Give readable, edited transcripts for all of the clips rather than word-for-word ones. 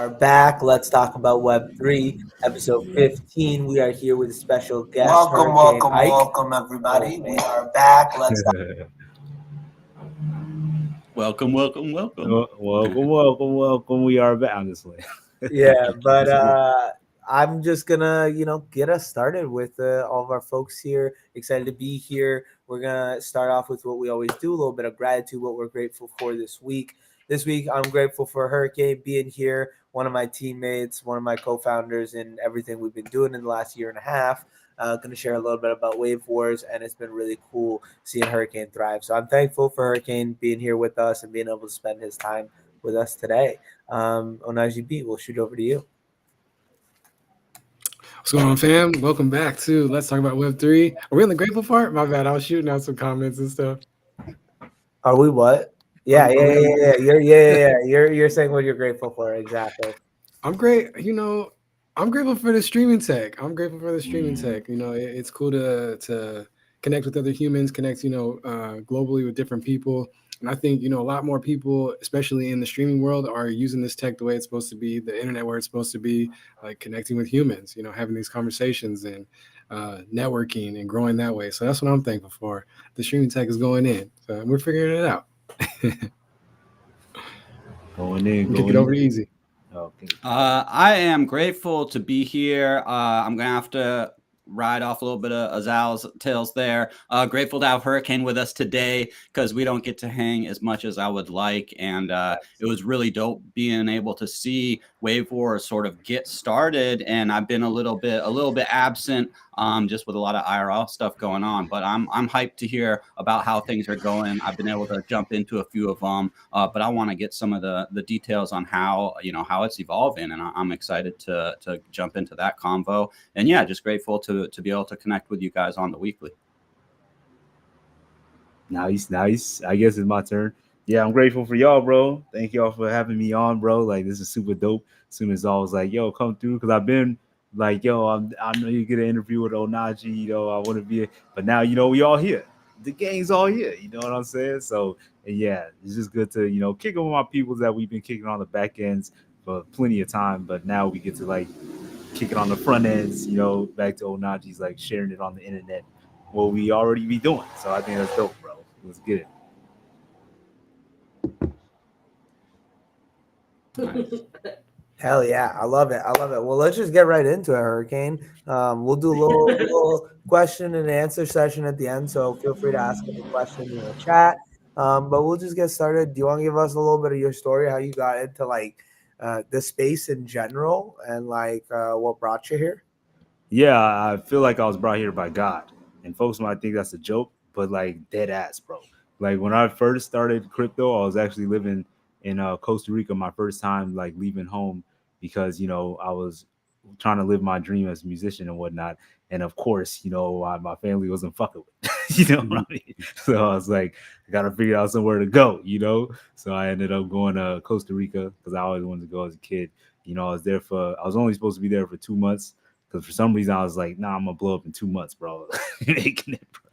are back. Let's talk about Web3, episode 15. We are here with a special guest. Welcome, everybody. We are back. Let's Welcome. Welcome. We are back. I'm just like, yeah, but I'm just gonna, get us started with all of our folks here. Excited to be here. We're gonna start off with what we always do, a little bit of gratitude, what we're grateful for this week. This week, I'm grateful for Hurricane being here, one of my teammates, one of my co-founders in everything we've been doing in the last year and a half. Going to share a little bit about Wave Wars, and it's been really cool seeing Hurricane thrive. So I'm thankful for Hurricane being here with us and being able to spend his time with us today. Ohnahji B, we'll shoot over to you. What's going on, fam? Welcome back to Let's Talk About Web3. Are we on the grateful part? My bad. I was shooting out some comments and stuff. Are we what? Yeah. You're saying what you're grateful for. Exactly. I'm great. I'm grateful for the streaming tech. It's cool to connect with other humans, connect, globally with different people. And I think, a lot more people, especially in the streaming world, are using this tech the way it's supposed to be, the internet where it's supposed to be, like connecting with humans, having these conversations and networking and growing that way. So that's what I'm thankful for. The streaming tech is going in. So we're figuring it out. going in. Kick it over to Easy. Okay. I am grateful to be here. I'm going to have to ride off a little bit of Azal's tails there. Grateful to have Hurricane with us today because we don't get to hang as much as I would like. And it was really dope being able to see Wave Wars sort of get started. And I've been a little bit absent just with a lot of IRL stuff going on. But I'm hyped to hear about how things are going. I've been able to jump into a few of them, but I want to get some of the details on how it's evolving. And I'm excited to jump into that convo. And yeah, just grateful to be able to connect with you guys on the weekly. Nice. I guess it's my turn. Yeah, I'm grateful for y'all, bro. Thank y'all for having me on, bro. Like, this is super dope. As soon as I was like, yo, come through, because I've been like, yo, I know you get an interview with Ohnahji, I want to be, but now, we all here. The gang's all here, you know what I'm saying? So, yeah, it's just good to, kick on my people that we've been kicking on the back ends for plenty of time, but now we get to, like, kick it on the front ends, back to Ohnahji's, like, sharing it on the internet, what we already be doing. So I think that's dope, bro. Let's get it. Nice. Hell yeah, I love it. Well, let's just get right into it, Hurricane. We'll do a little question and answer session at the end, so feel free to ask any questions in the chat. But we'll just get started. Do you want to give us a little bit of your story, how you got into the space in general, and what brought you here? Yeah, I feel like I was brought here by God, and folks might think that's a joke, but like dead ass, bro. Like when I first started crypto, I was actually living in Costa Rica my first time, like leaving home because, I was trying to live my dream as a musician and whatnot. And of course, my family wasn't fucking with, you know what I mean? So I was like, I got to figure out somewhere to go, So I ended up going to Costa Rica because I always wanted to go as a kid. I was only supposed to be there for 2 months because for some reason I was like, nah, I'm going to blow up in 2 months, bro. Making it, bro.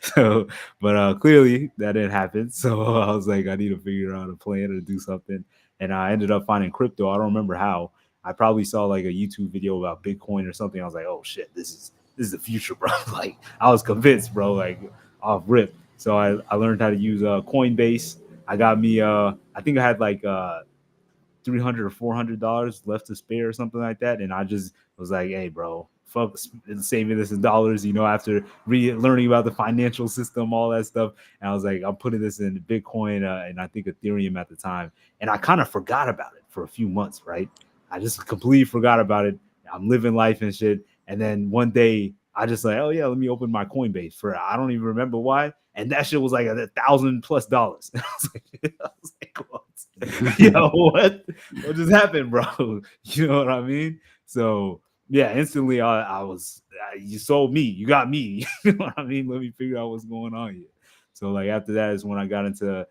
So, but clearly that didn't happen. So I was like, I need to figure out a plan or do something. And I ended up finding crypto. I don't remember how. I probably saw like a YouTube video about Bitcoin or something. I was like, oh shit, this is the future, bro. Like I was convinced, bro, like off rip. So I learned how to use Coinbase. I got me I think I had like $300 or $400 left to spare or something like that. And I just was like, hey, bro, fuck saving this in dollars, after learning about the financial system, all that stuff. And I was like, I'm putting this in Bitcoin and I think Ethereum at the time. And I kind of forgot about it for a few months, right? I just completely forgot about it. I'm living life and shit. And then one day I just like, oh yeah, let me open my Coinbase for, I don't even remember why. And that shit was like $1,000+. And I was like, what? What just happened, bro? You know what I mean? So yeah, instantly I was, you sold me, you got me. You know what I mean? Let me figure out what's going on here. So like after that is when I got into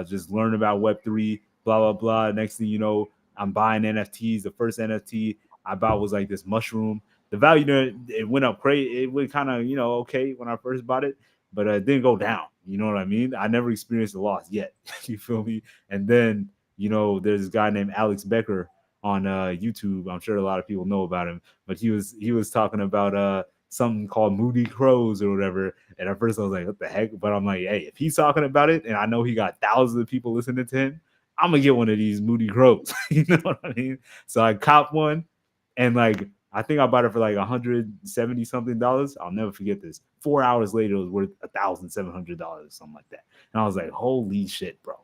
just learn about Web3, blah, blah, blah. Next thing you know, I'm buying NFTs. The first NFT I bought was like this mushroom. The value there, it went up crazy. It went kind of, okay when I first bought it, but it didn't go down. You know what I mean? I never experienced a loss yet. You feel me? And then, there's this guy named Alex Becker on YouTube. I'm sure a lot of people know about him, but he was talking about something called Moody Crows or whatever. And at first I was like, what the heck? But I'm like, hey, if he's talking about it and I know he got thousands of people listening to him, I'm gonna get one of these Moody Crows. You know what I mean? So I copped one, and like I think I bought it for like $170 something. I'll never forget this. 4 hours later, it was worth $1,700, something like that. And I was like, holy shit, bro.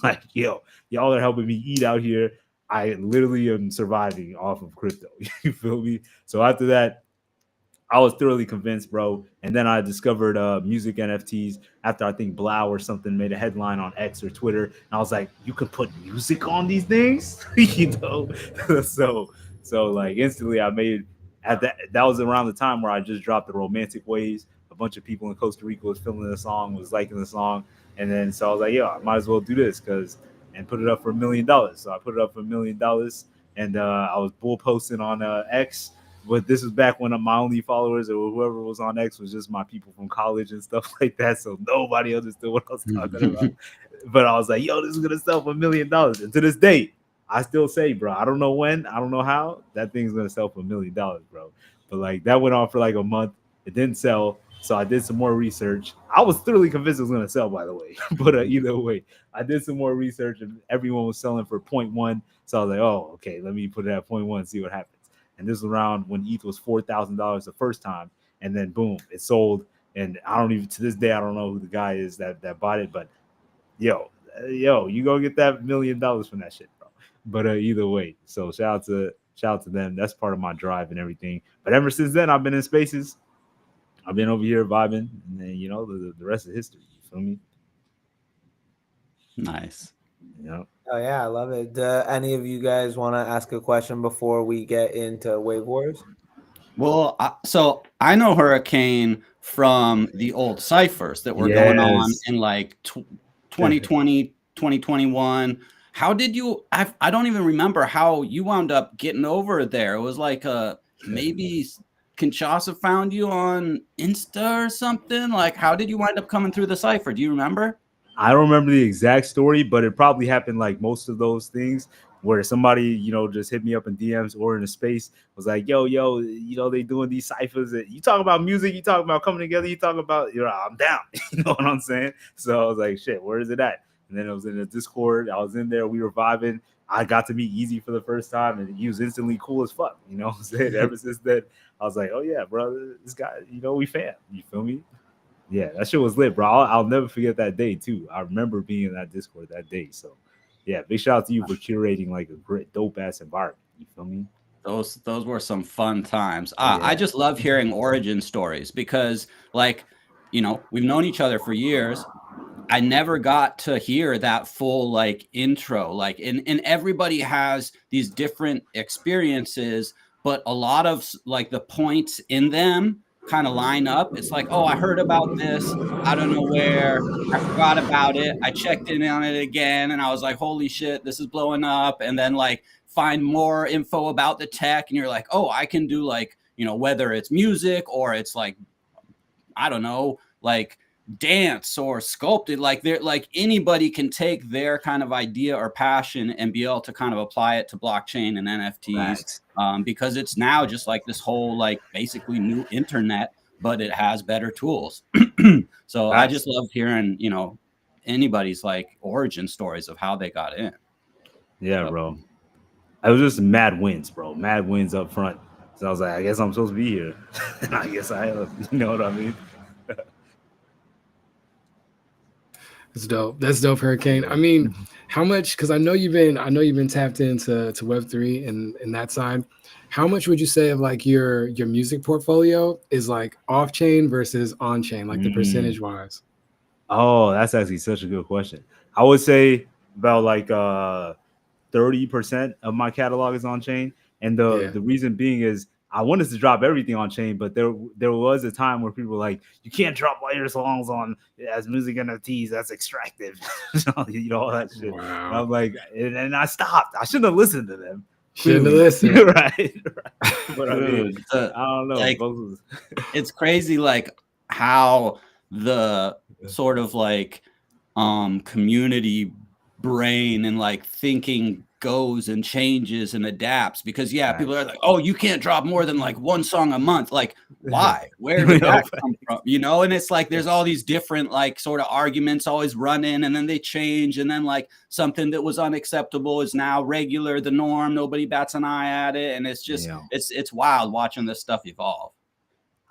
Like, yo, y'all are helping me eat out here. I literally am surviving off of crypto. You feel me? So after that, I was thoroughly convinced, bro. And then I discovered music NFTs after I think Blau or something made a headline on X or Twitter. And I was like, you can put music on these things? You know? So like instantly I made that was around the time where I just dropped the Romantic Waves. A bunch of people in Costa Rica was feeling the song, was liking the song. And then so I was like, yo, I might as well do this and put it up for $1 million. So I put it up for $1 million, and I was bull posting on X. But this was back when my only followers or whoever was on X was just my people from college and stuff like that. So nobody understood what I was talking about. But I was like, yo, this is going to sell for $1 million. And to this day, I still say, bro, I don't know when, I don't know how, that thing's going to sell for $1 million, bro. But like that went on for like a month. It didn't sell. So I did some more research. I was thoroughly convinced it was going to sell, by the way. But either way, I did some more research and everyone was selling for 0.1. So I was like, oh, okay, let me put it at 0.1 and see what happens. And this was around when ETH was $4,000 the first time. And then boom, it sold. And I don't even, to this day, I don't know who the guy is that bought it. But yo, you go get that $1 million from that shit, bro. But either way, so shout out to them. That's part of my drive and everything. But ever since then, I've been in spaces. I've been over here vibing. And then, you know, the rest is history. You feel me? Nice. Yeah. Oh yeah, I love it. Do any of you guys want to ask a question before we get into Wave Wars? Well, so I know Hurricane from the old ciphers that were going on in like 2020, 2021. How did you? I don't even remember how you wound up getting over there. It was like maybe Kinshasa found you on Insta or something. Like, how did you wind up coming through the cipher? Do you remember? I don't remember the exact story, but it probably happened like most of those things where somebody, you know, just hit me up in DMs or in a space, was like, yo, you know, they doing these ciphers. You talk about music, you talk about coming together, you talk about, you know, I'm down. You know what I'm saying? So I was like, shit, where is it at? And then it was in the Discord. I was in there. We were vibing. I got to meet Easy for the first time, and he was instantly cool as fuck. You know what I'm saying? Ever since then, I was like, oh, yeah, brother, this guy, you know, we fam. You feel me? Yeah, that shit was lit, bro. I'll never forget that day too. I remember being in that Discord that day. So, yeah, big shout out to you for curating like a great, dope ass environment. You feel me? Those were some fun times. I just love hearing origin stories because, like, you know, we've known each other for years. I never got to hear that full like intro. Like, and everybody has these different experiences, but a lot of like the points in them kind of line up. It's like, oh, I heard about this out of nowhere. I forgot about it. I checked in on it again, and I was like, holy shit, this is blowing up. And then like find more info about the tech, and you're like, oh, I can do like, you know, whether it's music or it's like, I don't know, like dance or sculpted, like they're like anybody can take their kind of idea or passion and be able to kind of apply it to blockchain and NFTs. Because it's now just like this whole like basically new internet, but it has better tools. So I just love hearing, you know, anybody's like origin stories of how they got in. Yeah, bro. I was just mad wins, bro. Mad wins up front. So I was like, I guess I'm supposed to be here. And I guess I am. You know what I mean? That's dope. That's dope, Hurricane. I mean, how much? Because I know you've been tapped into Web3 and that side. How much would you say of like your music portfolio is like off chain versus on chain, like the percentage wise? Oh, that's actually such a good question. I would say about like 30% of my catalog is on chain, and the reason being is I wanted to drop everything on chain, but there was a time where people were like, you can't drop all your songs on as music NFTs. That's extractive, you know, all that shit. Wow. And I'm like, and I stopped. I shouldn't have listened to them. Shouldn't have listened. right. But I mean, I don't know. Like, it's crazy, like how the sort of like community brain and like thinking goes and changes and adapts, because people are like, oh, you can't drop more than like one song a month. Like, why? Where did that come from? You know, and it's like there's all these different like sort of arguments always run in, and then they change, and then like something that was unacceptable is now regular, the norm, nobody bats an eye at it, and it's just it's wild watching this stuff evolve.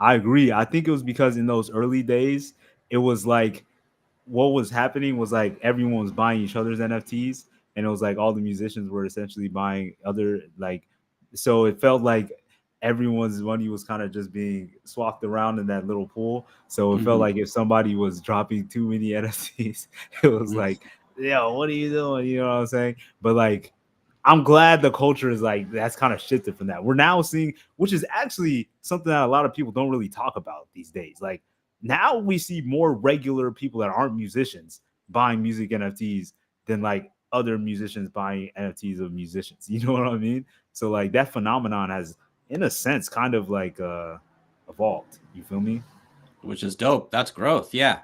I agree. I think it was because in those early days, it was like what was happening was like everyone was buying each other's NFTs, and it was like all the musicians were essentially buying other, like, so it felt like everyone's money was kind of just being swapped around in that little pool. So it felt like if somebody was dropping too many NFTs, it was like, yo, what are you doing? You know what I'm saying? But like, I'm glad the culture is like, that's kind of shifted from that. We're now seeing, which is actually something that a lot of people don't really talk about these days. Like, now we see more regular people that aren't musicians buying music NFTs than like other musicians buying NFTs of musicians. You know what I mean? So like that phenomenon has, in a sense, kind of like evolved. You feel me? Which is dope. That's growth. Yeah.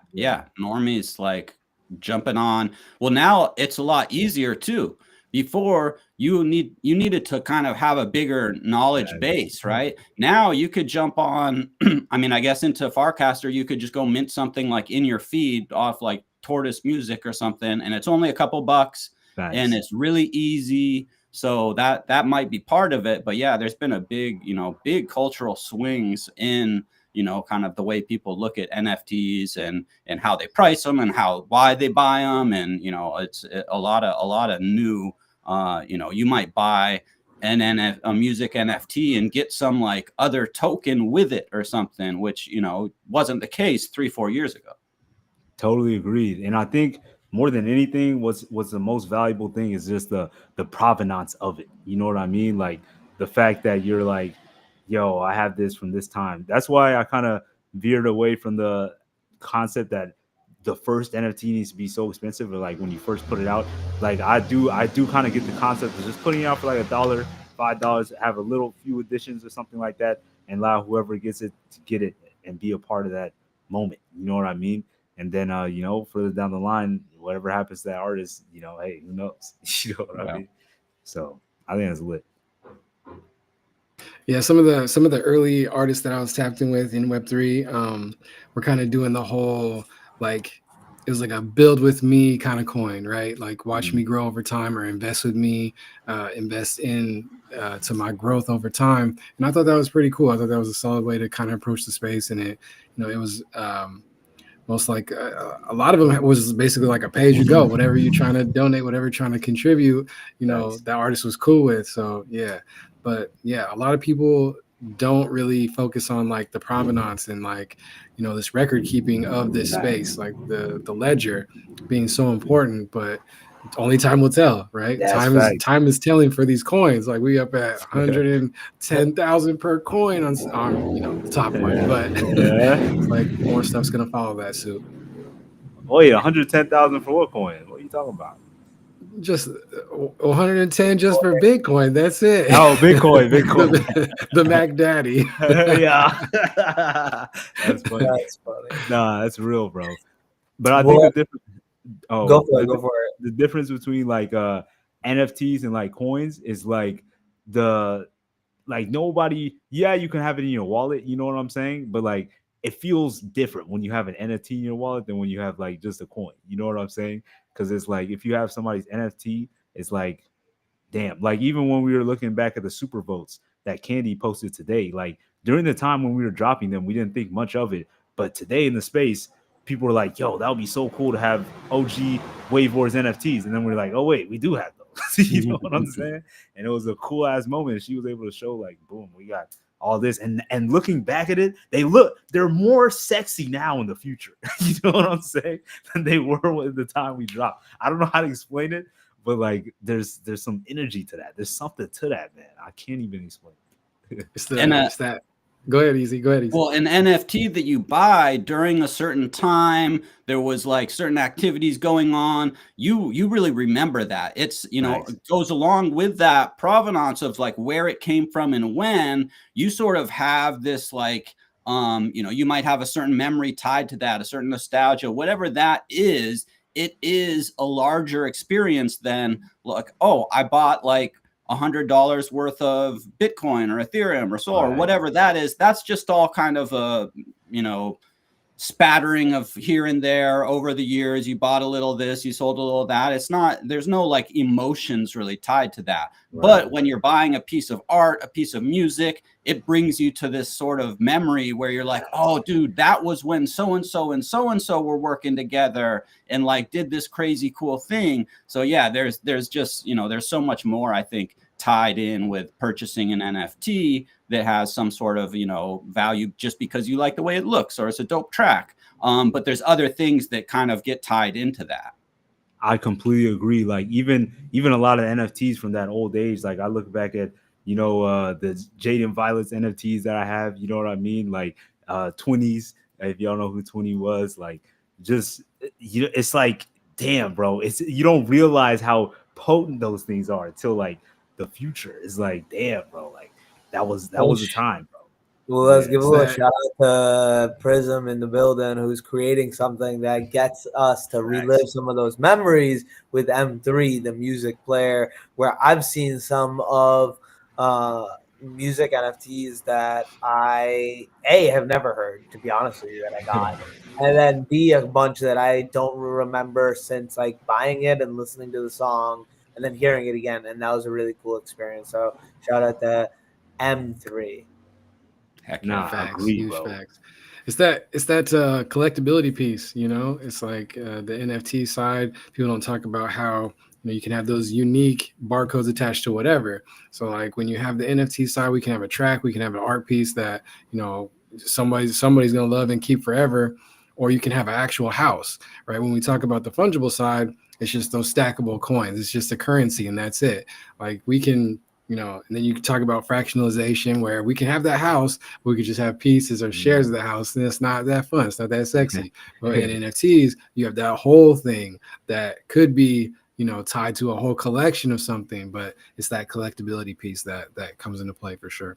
Normies like jumping on. Well, now it's a lot easier too. Before you needed to kind of have a bigger knowledge base, right? Now you could jump on, I mean, I guess into Farcaster, you could just go mint something like in your feed off like Tortoise Music or something, and it's only a couple bucks. And it's really easy. So that might be part of it. But yeah, there's been a big cultural swings in, kind of the way people look at NFTs and how they price them and why they buy them. And, it's a lot of new, you might buy a music NFT and get some like other token with it or something, which, wasn't the case 3-4 years ago. Totally agreed. And I think more than anything, what's the most valuable thing is just the provenance of it. You know what I mean? Like the fact that you're like, yo, I have this from this time. That's why I kind of veered away from the concept that the first NFT needs to be so expensive, or like when you first put it out. Like I do kind of get the concept of just putting it out for like $1, $5, have a little few editions or something like that, and allow whoever gets it to get it and be a part of that moment. You know what I mean? And then further down the line, whatever happens to that artist, hey, who knows? You know what I mean? So I think that's lit. Yeah, some of the early artists that I was tapped in with in Web3 were kind of doing the whole, like, it was like a build with me kind of coin, right? Like watch me grow over time, or invest with me, invest in to my growth over time. And I thought that was pretty cool. I thought that was a solid way to kind of approach the space. And it was most like a lot of them was basically like a pay as you go, whatever you're trying to donate, whatever you're trying to contribute, that artist was cool with. So yeah, but yeah, a lot of people don't really focus on like the provenance and like, this record keeping of this space, like the ledger being so important, but only time will tell, right? Time is telling for these coins. Like we up at 110,000 per coin on the top one, but it's like more stuff's gonna follow that suit. Oh yeah, 110,000 for what coin? What are you talking about? Just 110 just for Bitcoin. That's it. Oh, Bitcoin. the Mac Daddy. Yeah. That's funny. Nah, that's real, bro. But I think the difference. Oh, go for it. The difference between like NFTs and like coins is like nobody. Yeah, you can have it in your wallet. You know what I'm saying? But like it feels different when you have an NFT in your wallet than when you have like just a coin. You know what I'm saying? Because it's like if you have somebody's NFT, it's like, damn. Like even when we were looking back at the super votes that Candy posted today, like during the time when we were dropping them, we didn't think much of it. But today in the space, people were like, yo, that would be so cool to have OG Wave Wars NFTs. And then we're like, oh, wait, we do have those. You know what I'm saying? And it was a cool ass moment. She was able to show like, boom, we got all this. And looking back at it, they're more sexy now in the future. You know what I'm saying? Than they were at the time we dropped. I don't know how to explain it, but like there's some energy to that. There's something to that, man. I can't even explain it. It's that. Go ahead, Easy. Well, an NFT that you buy during a certain time, there was like certain activities going on. You really remember that. It's, nice. It goes along with that provenance of like where it came from and when. You sort of have this like, you might have a certain memory tied to that, a certain nostalgia, whatever that is. it is a larger experience than like, oh, I bought like $100 worth of Bitcoin or Ethereum or Sol or whatever that is. That's just all kind of a, spattering of here and there over the years. You bought a little of this, you sold a little of that. It's not, there's no like emotions really tied to that. But when you're buying a piece of art, a piece of music, it brings you to this sort of memory where you're like, oh dude, that was when so-and-so and so-and-so were working together and like did this crazy cool thing. So yeah, there's just, there's so much more, I think, tied in with purchasing an NFT that has some sort of, value just because you like the way it looks or it's a dope track. But there's other things that kind of get tied into that. I completely agree. Like even a lot of NFTs from that old age, like I look back at, the Jade and Violet's NFTs that I have, you know what I mean? Like 20s, if y'all know who 20 was, like just, it's like, damn, bro, you don't realize how potent those things are until like the future is like, damn, bro, like that was the time, bro. Well, let's give a little shout out to Prism in the building, who's creating something that gets us to relive some of those memories with M3, the music player, where I've seen some of music NFTs that I have never heard, to be honest with you, that I got, and then B, a bunch that I don't remember since like buying it and listening to the song and then hearing it again, and that was a really cool experience. So shout out to M3. Heck yeah, facts, agree, huge bro. facts. It's that collectability piece, It's like the NFT side. People don't talk about how you can have those unique barcodes attached to whatever. So like when you have the NFT side, we can have a track, we can have an art piece that somebody's gonna love and keep forever, or you can have an actual house, right? When we talk about the fungible side, it's just those stackable coins. It's just a currency, and that's it. Like we can. And then you can talk about fractionalization where we can have that house, but we could just have pieces or shares of the house, and it's not that fun. It's not that sexy. But in NFTs, you have that whole thing that could be, tied to a whole collection of something, but it's that collectability piece that comes into play for sure.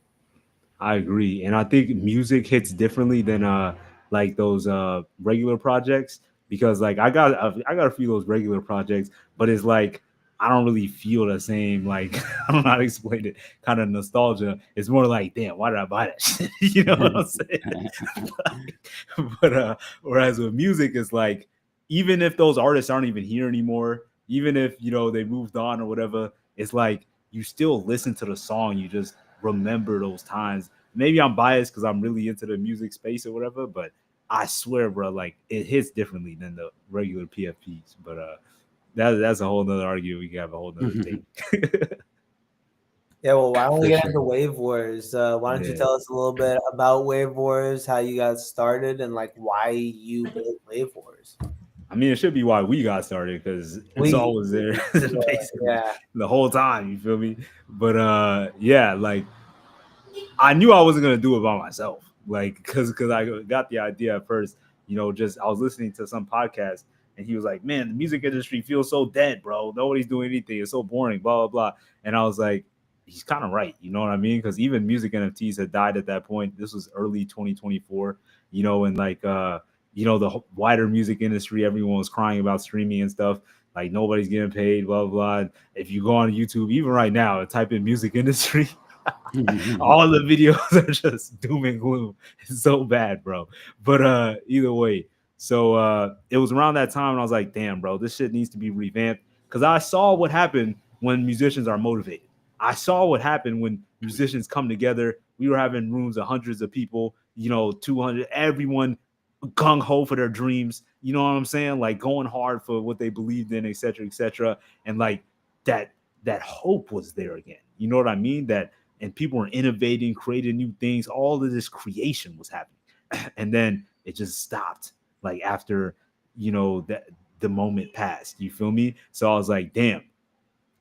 I agree. And I think music hits differently than like those regular projects, because like I got a few of those regular projects, but it's like I don't really feel the same, like I don't know how to explain it, kind of nostalgia. It's more like, damn, why did I buy that shit? You know what I'm saying? but whereas with music, it's like, even if those artists aren't even here anymore, even if they moved on or whatever, it's like you still listen to the song, you just remember those times. Maybe I'm biased because I'm really into the music space or whatever, but I swear, bro, like it hits differently than the regular PFPs. But that's a whole nother argument. We can have a whole nother thing. Yeah, well, why don't we get into Wave Wars? Why don't you tell us a little bit about Wave Wars, how you got started, and like why you built Wave Wars? I mean, it should be why we got started, because Saul was there basically the whole time. You feel me? But yeah, like I knew I wasn't gonna do it by myself, like because I got the idea at first. Just I was listening to some podcast, and he was like, "Man, the music industry feels so dead, bro. Nobody's doing anything. It's so boring, blah blah blah." And I was like, he's kind of right. You know what I mean? Because even music NFTs had died at that point. This was early 2024. And like the wider music industry, everyone was crying about streaming and stuff. Like nobody's getting paid, blah blah blah. If you go on YouTube, even right now, type in music industry. All the videos are just doom and gloom. It's so bad, bro. But either way, so it was around that time, and I was like, damn, bro, this shit needs to be revamped, because I saw what happened when musicians are motivated. I saw what happened when musicians come together. We were having rooms of hundreds of people, 200, everyone gung-ho for their dreams. You know what I'm saying? Like going hard for what they believed in, et cetera, et cetera. And like that hope was there again. You know what I mean? And people were innovating, creating new things. All of this creation was happening. And then it just stopped, like after, that the moment passed. You feel me? So I was like, damn,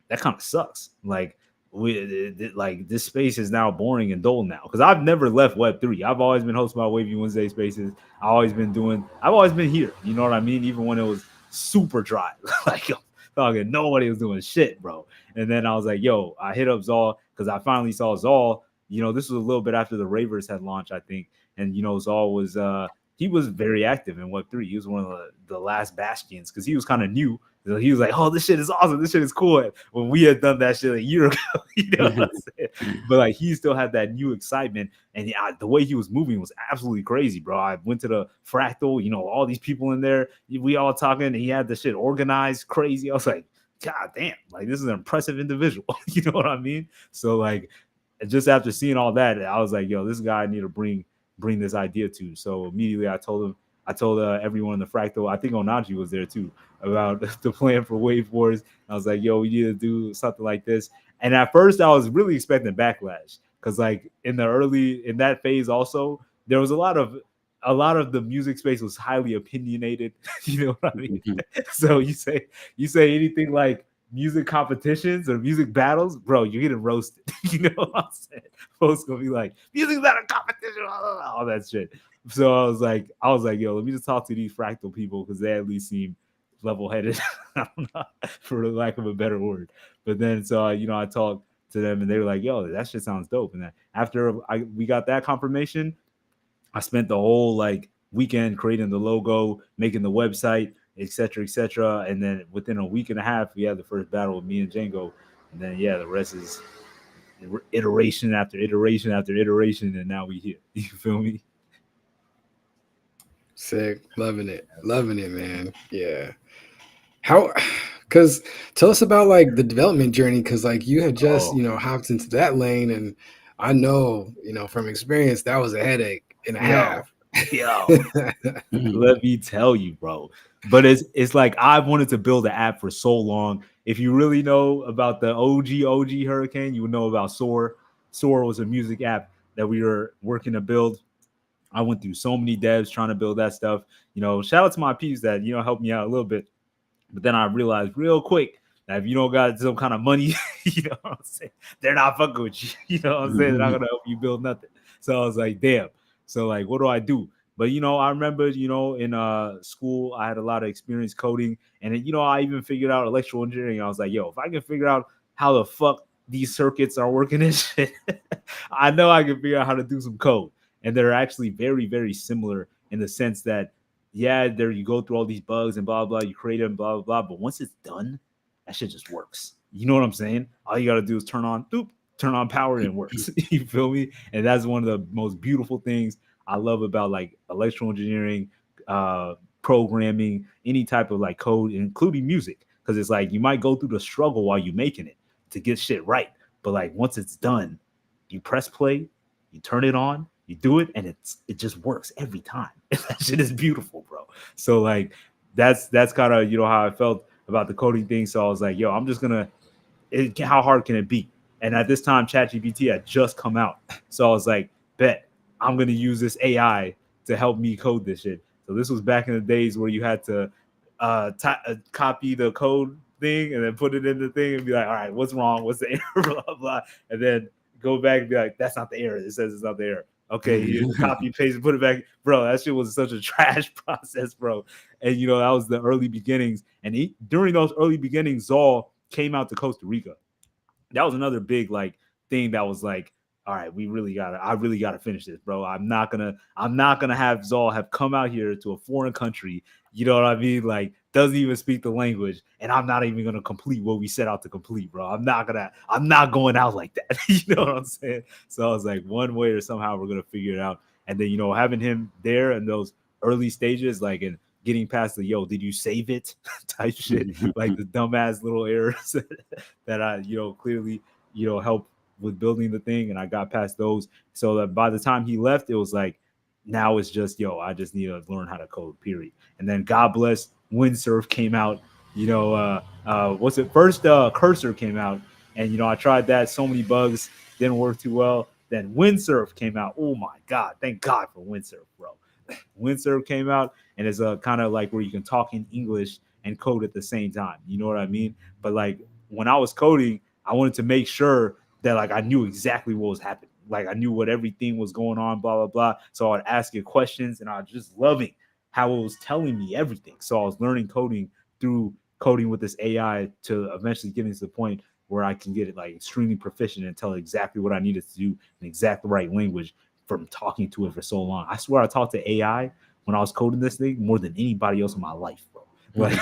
that kind of sucks. Like, like this space is now boring and dull now, because I've never left Web3. I've always been hosting my Wavy Wednesday spaces. I've always been here. You know what I mean? Even when it was super dry, like nobody was doing shit, bro. And then I was like, yo, I hit up Zal, because I finally saw Zal. This was a little bit after the Ravers had launched, I think. And Zal was he was very active in Web3. He was one of the last bastions because he was kind of new. So he was like, "Oh, this shit is awesome. This shit is cool." When we had done that shit a year ago, you know what I'm saying? But like, he still had that new excitement, and the way he was moving was absolutely crazy, bro. I went to the fractal, you know, all these people in there, we all talking, and he had the shit organized crazy. I was like, God damn, like this is an impressive individual. You know what I mean? So like, just after seeing all that, I was like, yo, this guy I need to bring this idea to. So immediately I told everyone in the fractal, I think Ohnahji was there too, about the plan for Wave Wars. I was like, yo, we need to do something like this. And at first I was really expecting backlash because like in that phase also, there was a lot of the music space was highly opinionated. You know what I mean? So you say anything like music competitions or music battles, bro, you're getting roasted. You know what I'm saying? Folks gonna be like, music battle competition, all that shit. So I was like, yo, let me just talk to these fractal people because they at least seem level-headed. I don't know, for the lack of a better word. But then so I talked to them and they were like, yo, that shit sounds dope. And then after we got that confirmation, I spent the whole like weekend creating the logo, making the website, etc., etc. And then within a week and a half, we had the first battle with me and Django. And then the rest is iteration after iteration after iteration, and now we here. You feel me? Sick, loving it, man. Yeah. How? Because tell us about like the development journey, because like you had just hopped into that lane, and I know from experience that was a headache and a half. Let me tell you, bro. But it's like I've wanted to build an app for so long. If you really know about the OG Hurricane, you would know about Soar. Soar was a music app that we were working to build. I went through so many devs trying to build that stuff. Shout out to my peeps that helped me out a little bit. But then I realized real quick that if you don't got some kind of money, you know what I'm saying, they're not fucking with you. You know what I'm saying? They're not gonna help you build nothing. So I was like, damn. So like, what do I do? But I remember, in school, I had a lot of experience coding, and I even figured out electrical engineering. I was like, yo, if I can figure out how the fuck these circuits are working and shit, I know I can figure out how to do some code. And they're actually very, very similar in the sense that, there you go through all these bugs and blah, blah, you create them, blah, blah, blah. But once it's done, that shit just works. You know what I'm saying? All you got to do is turn on power and it works. You feel me? And that's one of the most beautiful things I love about like electrical engineering, programming, any type of like code, including music. Because it's like you might go through the struggle while you're making it to get shit right. But like once it's done, you press play, you turn it on, you do it, and it just works every time. That shit is beautiful, bro. So like that's kind of how I felt about the coding thing. So I was like, yo, I'm just gonna. How hard can it be? And at this time, ChatGPT had just come out, so I was like, bet I'm gonna use this AI to help me code this shit. So this was back in the days where you had to copy the code thing and then put it in the thing and be like, all right, what's wrong? What's the error? Blah blah, and then go back and be like, that's not the error. It says it's not the error. Okay, you copy paste and put it back, bro. That shit was such a trash process, bro. And that was the early beginnings. And during those early beginnings, Zaal came out to Costa Rica. That was another big like thing that was like, all right, I really gotta finish this, bro. I'm not gonna have Zaal have come out here to a foreign country. You know what I mean? Like, doesn't even speak the language, and I'm not even gonna complete what we set out to complete, bro. I'm not going out like that. You know what I'm saying? So I was like, one way or somehow we're gonna figure it out. And then having him there in those early stages, like and getting past the did you save it type shit, like the dumbass little errors that I clearly helped with building the thing, and I got past those. So that by the time he left, it was like, now it's just I just need to learn how to code, period. And then God bless Windsurf came out. What's it? First Cursor came out, and I tried that. So many bugs, didn't work too well. Then Windsurf came out. Oh my God! Thank God for Windsurf, bro. Windsurf came out, and it's a kind of like where you can talk in English and code at the same time. You know what I mean? But like when I was coding, I wanted to make sure that like I knew exactly what was happening. Like I knew what everything was going on, blah, blah, blah. So I'd ask it questions, and I was just loving how it was telling me everything. So I was learning coding through coding with this AI to eventually getting to the point where I can get it like extremely proficient and tell it exactly what I needed to do in exact right language from talking to it for so long. I swear I talked to AI when I was coding this thing more than anybody else in my life, bro. Like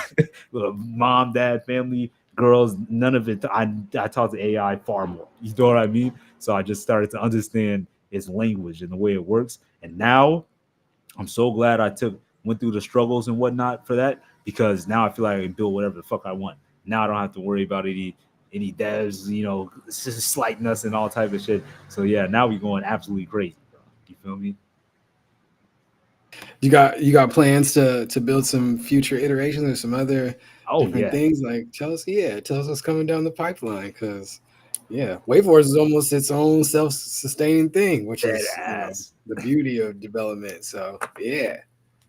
mom, dad, family, girls, none of it. I talk to AI far more. You know what I mean? So I just started to understand its language and the way it works. And now I'm so glad I went through the struggles and whatnot for that, because now I feel like I can build whatever the fuck I want. Now I don't have to worry about any devs, slighting us and all type of shit. So yeah, now we going absolutely crazy, bro. You feel me? You got plans to build some future iterations or some other different yeah. things? Like tell us what's coming down the pipeline, because Wave Wars is almost its own self-sustaining thing, which is the beauty of development. So yeah,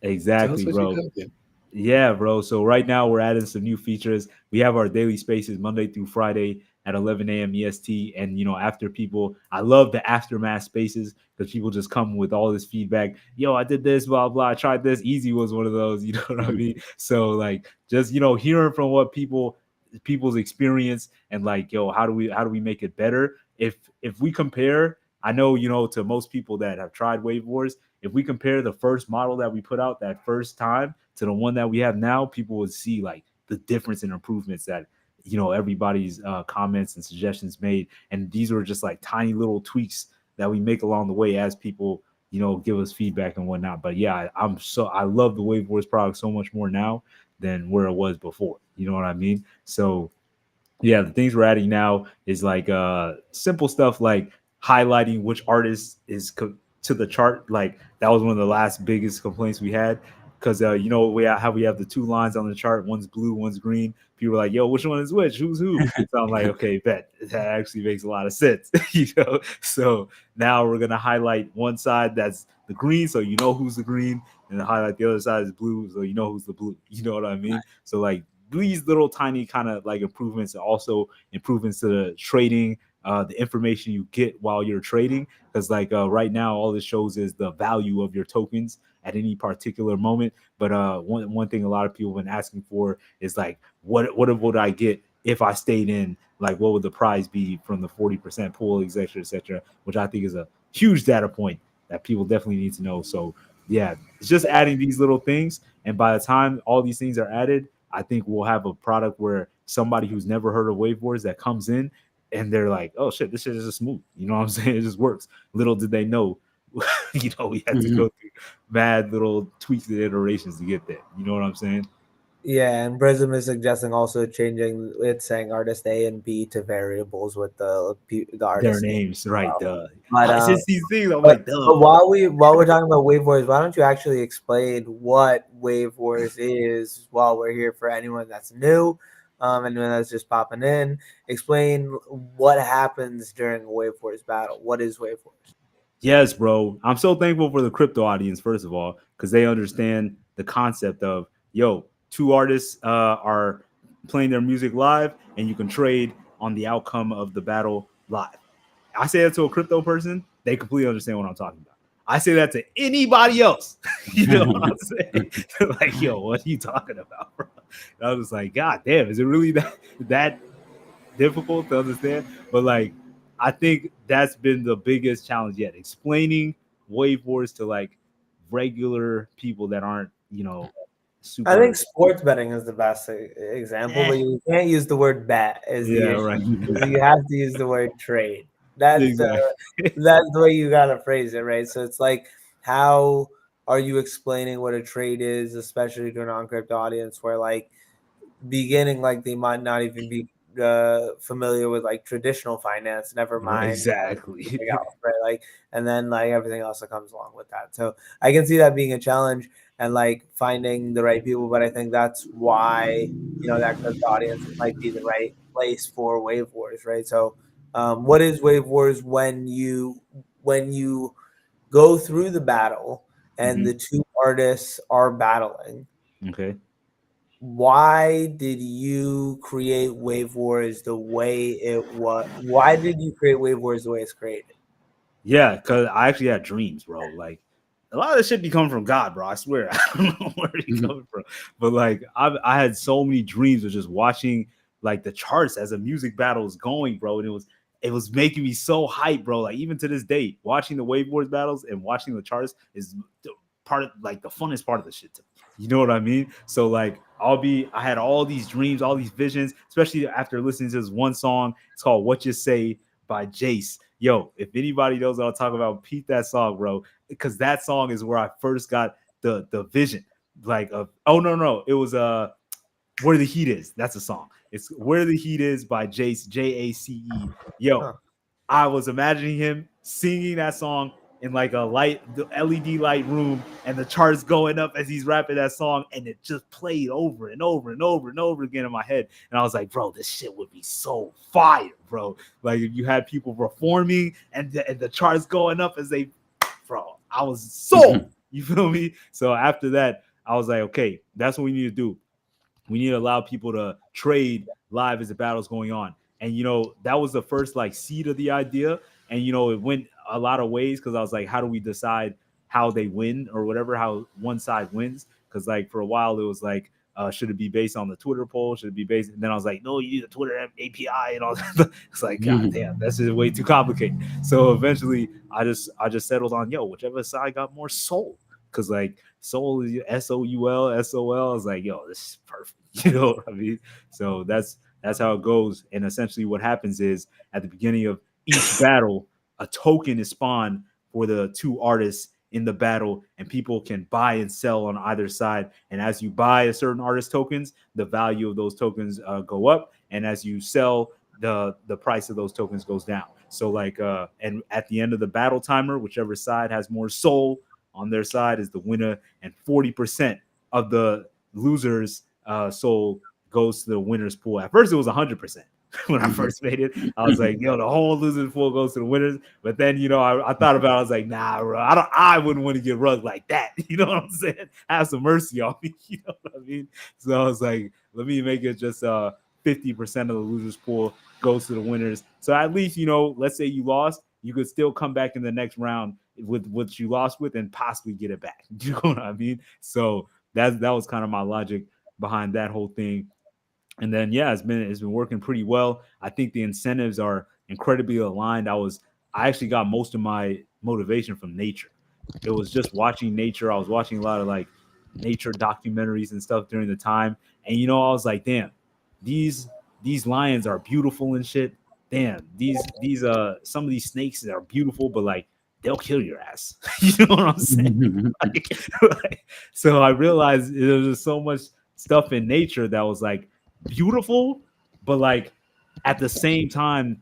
exactly, tell us what bro. you're cooking. Yeah, bro. So right now we're adding some new features. We have our daily spaces Monday through Friday at 11 a.m. EST. And, after people, I love the aftermath spaces because people just come with all this feedback. Yo, I did this, blah, blah. I tried this. Easy was one of those, you know what I mean? So like just, hearing from what people's experience and like, yo, how do we make it better? If we compare, I know, to most people that have tried Wave Wars, if we compare the first model that we put out that first time to the one that we have now, people would see like the difference in improvements that everybody's comments and suggestions made. And these were just like tiny little tweaks that we make along the way as people give us feedback and whatnot. But yeah, I love the Wave Wars product so much more now than where it was before. You know what I mean? So yeah, the things we're adding now is like simple stuff like highlighting which artist is to the chart. Like that was one of the last biggest complaints we had, because we have the two lines on the chart, one's blue, one's green. People are like, yo, which one is which? Who's who? So I'm like, okay, bet that actually makes a lot of sense. So now we're gonna highlight one side that's the green, so who's the green, and highlight the other side is blue, so who's the blue. You know what I mean? So like these little tiny kind of like improvements, and also improvements to the trading, the information you get while you're trading. Because like right now, all this shows is the value of your tokens at any particular moment. But one thing a lot of people have been asking for is like, what would I get if I stayed in? Like, what would the prize be from the 40% pool, et cetera, which I think is a huge data point that people definitely need to know. So yeah, it's just adding these little things. And by the time all these things are added, I think we'll have a product where somebody who's never heard of Wave Wars that comes in and they're like, oh shit, this shit is just smooth. You know what I'm saying? It just works. Little did they know, we had to go through mad little tweaks and iterations to get there. You know what I'm saying? Yeah, and Prism is suggesting also changing it, saying artist A and B to variables with the artist Their names, right? But, it's just these things. I'm but, like, duh. but while we're talking about Wave Wars, why don't you actually explain what Wave Wars is while we're here for anyone that's new, anyone that's just popping in? Explain what happens during a Wave Wars battle. What is Wave Wars? Yes, bro. I'm so thankful for the crypto audience, first of all, because they understand the concept of, yo, two artists are playing their music live, and you can trade on the outcome of the battle live. I say that to a crypto person, they completely understand what I'm talking about. I say that to anybody else. You know what I'm saying? Like, yo, what are you talking about, bro? And I was like, God damn, is it really that difficult to understand? But like, I think that's been the biggest challenge yet, explaining Wave Wars to like regular people that aren't, super. I think sports betting is the best example, but you can't use the word bet as the issue. Right. You have to use the word trade. That's Exactly. that's the way you gotta phrase it, right? So it's like, how are you explaining what a trade is, especially to a non-crypto audience where like beginning, like they might not even be familiar with like traditional finance, never mind Exactly. right? Like, and then like everything else that comes along with that. So I can see that being a challenge and like finding the right people, but I think that's why that crypto audience might be the right place for Wave Wars, right? So what is Wave Wars when you go through the battle and the two artists are battling? Okay. Why did you create Wave Wars the way it was? Why did you create Wave Wars the way it's created? Yeah, because I actually had dreams, bro. Like a lot of this shit be coming from God, bro. I swear. I don't know where it coming from. But like I had so many dreams of just watching like the charts as a music battle was going, bro. And it was making me so hyped, bro. Like even to this day, watching the Wave Wars battles and watching the charts is part of like the funnest part of the shit to me. You know what I mean? So like I had all these dreams, all these visions, especially after listening to this one song. It's called What You Say by Jace. Yo, if anybody knows what I'm talking about, repeat that song, bro. Because that song is where I first got the vision. Like it was Where the Heat Is. That's a song. It's Where the Heat Is by Jace, Jace. Yo, I was imagining him singing that song in like the LED light room, and the charts going up as he's rapping that song, and it just played over and over and over and over again in my head. And I was like, bro, this shit would be so fire, bro. Like if you had people performing and the charts going up as they, bro, I was sold. You feel me? So after that, I was like, okay, that's what we need to do. We need to allow people to trade live as the battle's going on. And, you know, that was the first like seed of the idea. And, you know, it went a lot of ways because I was like, how do we decide how they win or whatever, how one side wins? Because like for a while it was like, should it be based on the Twitter poll? Should it be based? And then I was like, no, you need a Twitter API and all that. It's like, God damn, that's just way too complicated. So eventually I just settled on, whichever side got more soul. Because like soul is SOUL, SOL is like, this is perfect. You know what I mean? So that's how it goes. And essentially what happens is at the beginning of each battle, a token is spawned for the two artists in the battle, and people can buy and sell on either side. And as you buy a certain artist tokens, the value of those tokens go up. And as you sell, the price of those tokens goes down. So like, and at the end of the battle timer, whichever side has more soul on their side is the winner, and 40% of the losers' soul goes to the winner's pool. At first, it was 100%. When I first made it, I was like, the whole losers pool goes to the winners. But then, I thought about it. I was like, nah, bro, I wouldn't want to get rugged like that. You know what I'm saying? Have some mercy on me. You know what I mean? So I was like, let me make it just 50% of the losers pool goes to the winners. So at least, let's say you lost, you could still come back in the next round with what you lost with and possibly get it back. You know what I mean? So that was kind of my logic behind that whole thing. And then, it's been working pretty well. I think the incentives are incredibly aligned. I actually got most of my motivation from nature. It was just watching nature. I was watching a lot of like nature documentaries and stuff during the time. And, I was like, damn, these lions are beautiful and shit. Damn, these some of these snakes are beautiful, but like they'll kill your ass. You know what I'm saying? So I realized there was just so much stuff in nature that was like beautiful, but like at the same time,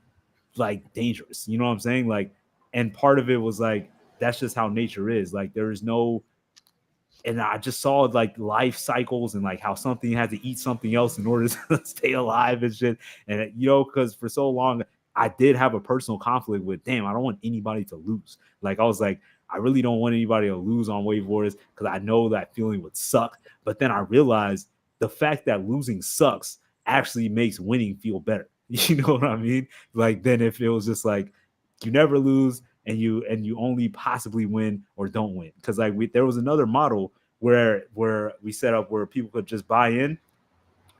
like dangerous. You know what I'm saying? Like, and part of it was like that's just how nature is. Like there is no, and I just saw like life cycles and like how something had to eat something else in order to stay alive and shit. And because for so long I did have a personal conflict with, damn, I don't want anybody to lose. Like I was like, I really don't want anybody to lose on Wave Wars because I know that feeling would suck. But then I realized the fact that losing sucks actually makes winning feel better. You know what I mean? Like then if it was just like you never lose and you only possibly win or don't win. Because like there was another model where we set up where people could just buy in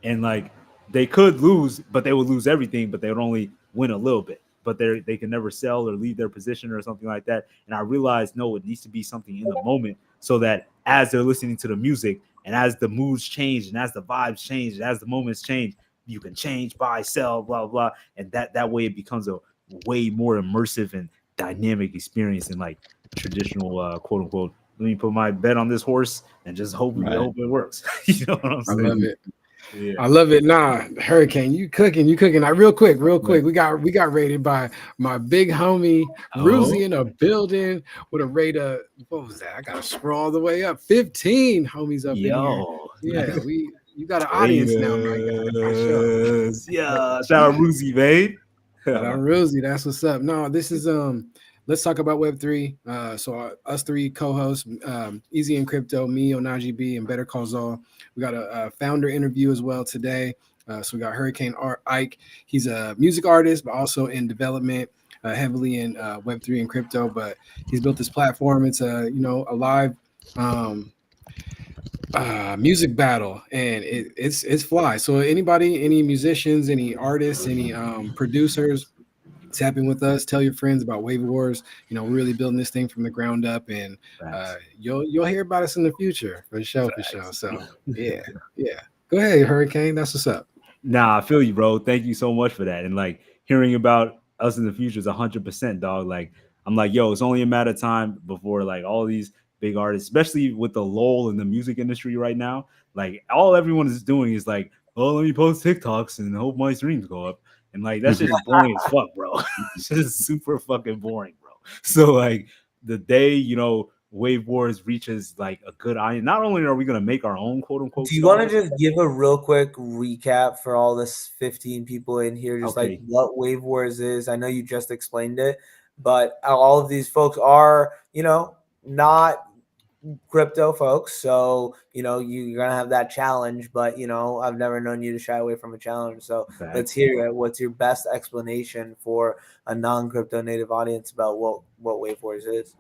and like they could lose, but they would lose everything, but they would only win a little bit. But they can never sell or leave their position or something like that. And I realized, no, it needs to be something in the moment so that as they're listening to the music and as the moods change and as the vibes change and as the moments change, you can change, buy, sell, blah, blah. And that way it becomes a way more immersive and dynamic experience in like traditional, quote unquote, let me put my bet on this horse and just hope it works. You know what I'm saying? I love it. Yeah. I love it. Nah, Hurricane, you cooking. Real quick. We got rated by my big homie Ruzy in a building with a rate of, what was that? I gotta scroll all the way up. 15 homies up in here. Yeah, you got an audience now, my guy. Yeah, shout out Ruzy, babe. Shout out Ruzy, that's what's up. No, this is let's talk about Web3. So us three co-hosts, ezincrypto, me, Ohnahji B, and BetterCallzaal. We got a founder interview as well today. So we got HURRIC4N3IKE. He's a music artist, but also in development, heavily in Web3 and crypto. But he's built this platform. It's a live music battle, and it's fly. So any musicians, any artists, any producers, tap in with us. Tell your friends about Wave Wars. You know, we're really building this thing from the ground up, and you'll hear about us in the future for sure, for sure. So yeah. Go ahead, Hurricane. That's what's up. Nah, I feel you, bro. Thank you so much for that. And like hearing about us in the future is 100%, dog. Like I'm like, yo, it's only a matter of time before like all these big artists, especially with the lull in the music industry right now. Like all everyone is doing is like, oh, let me post TikToks and hope my streams go up. And like that's just boring as fuck, bro. It's just super fucking boring, bro. So like the day, you know, Wave Wars reaches like a good audience, not only are we gonna make our own quote unquote. Do you want to just give a real quick recap for all this 15 people in here, just like what Wave Wars is? I know you just explained it, but all of these folks are, you know, not crypto folks, so you know you're gonna have that challenge, but you know I've never known you to shy away from a challenge, so let's hear it. What's your best explanation for a non-crypto native audience about what Wave Wars is?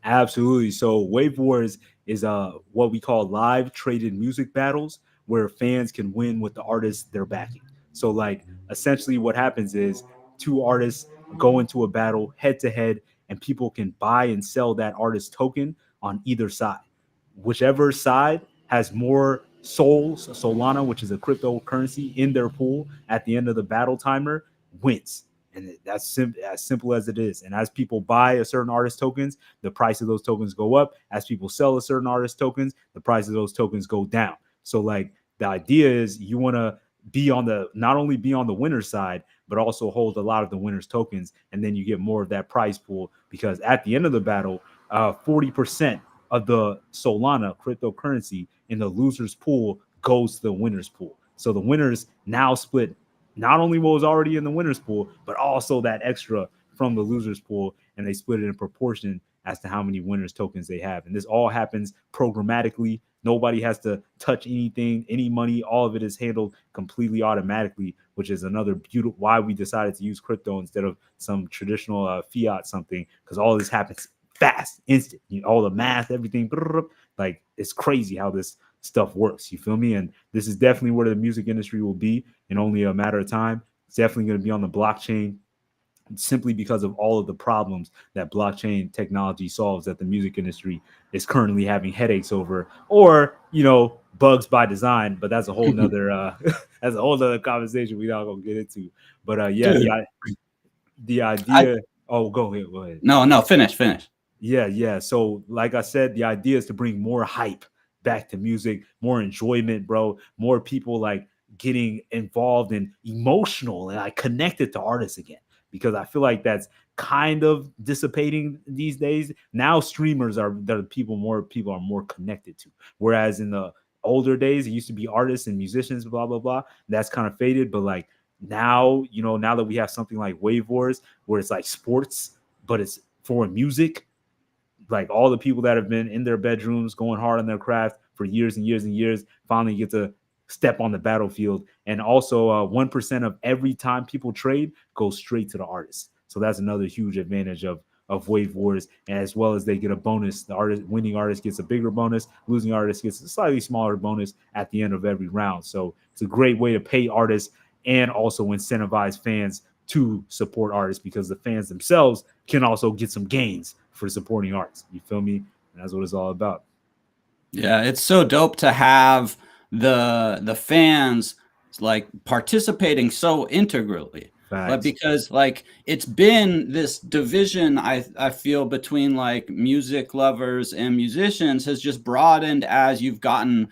Absolutely. So Wave Wars is what we call live traded music battles where fans can win with the artists they're backing. So like essentially what happens is two artists go into a battle head to head, and people can buy and sell that artist token on either side. Whichever side has more Solana, which is a cryptocurrency, in their pool at the end of the battle timer, wins. And that's as simple as it is. And as people buy a certain artist tokens, the price of those tokens go up. As people sell a certain artist tokens, the price of those tokens go down. So like the idea is you want to be on the, not only be on the winner's side, but also hold a lot of the winner's tokens. And then you get more of that prize pool, because at the end of the battle, 40% of the Solana cryptocurrency in the loser's pool goes to the winner's pool. So the winners now split not only what was already in the winner's pool, but also that extra from the loser's pool, and they split it in proportion as to how many winners tokens they have. And this all happens programmatically. Nobody has to touch anything, any money. All of it is handled completely automatically, which is another beautiful why we decided to use crypto instead of some traditional fiat something, because all this happens fast, instant. You know, all the math, everything, like it's crazy how this stuff works. You feel me? And this is definitely where the music industry will be in only a matter of time. It's definitely going to be on the blockchain, simply because of all of the problems that blockchain technology solves that the music industry is currently having headaches over, or, you know, bugs by design. But that's a whole nother that's a whole nother conversation we're not gonna get into. But yeah, the idea. Go ahead. No, finish. Yeah. So like I said, the idea is to bring more hype back to music, more enjoyment, bro, more people like getting involved and emotional and like connected to artists again, because I feel like that's kind of dissipating these days. Now streamers are the more people are more connected to, whereas in the older days it used to be artists and musicians, blah blah blah. That's kind of faded. But like now, you know, now that we have something like Wave Wars where it's like sports but it's for music, like all the people that have been in their bedrooms going hard on their craft for years and years and years finally get to step on the battlefield. And also 1% of every time people trade goes straight to the artist. So that's another huge advantage of Wave Wars, and as well as they get a bonus. The winning artist gets a bigger bonus, losing artist gets a slightly smaller bonus at the end of every round. So it's a great way to pay artists and also incentivize fans to support artists, because the fans themselves can also get some gains for supporting artists. You feel me? And that's what it's all about. Yeah, it's so dope to have the fans like participating so integrally. But because like it's been this division, I feel, between like music lovers and musicians has just broadened as you've gotten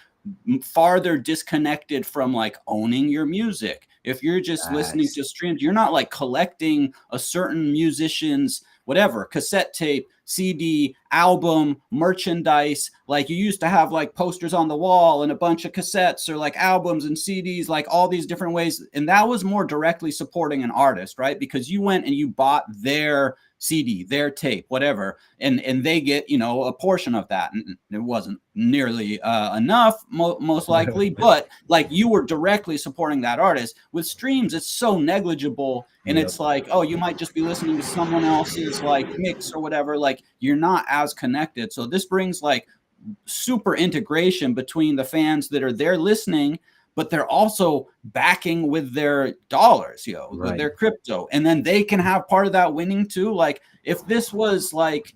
farther disconnected from like owning your music. If you're just listening to streams, you're not like collecting a certain musician's whatever cassette tape, CD, album, merchandise. Like you used to have like posters on the wall and a bunch of cassettes or like albums and CDs, like all these different ways. And that was more directly supporting an artist, right? Because you went and you bought their CD, their tape, whatever, and they get, you know, a portion of that. And it wasn't nearly enough, most likely, but like you were directly supporting that artist. With streams, it's so negligible, and it's like, oh, you might just be listening to someone else's like mix or whatever. Like you're not as connected. So this brings like super integration between the fans that are there listening, but they're also backing with their dollars, with Right. their crypto, and then they can have part of that winning too. Like if this was like,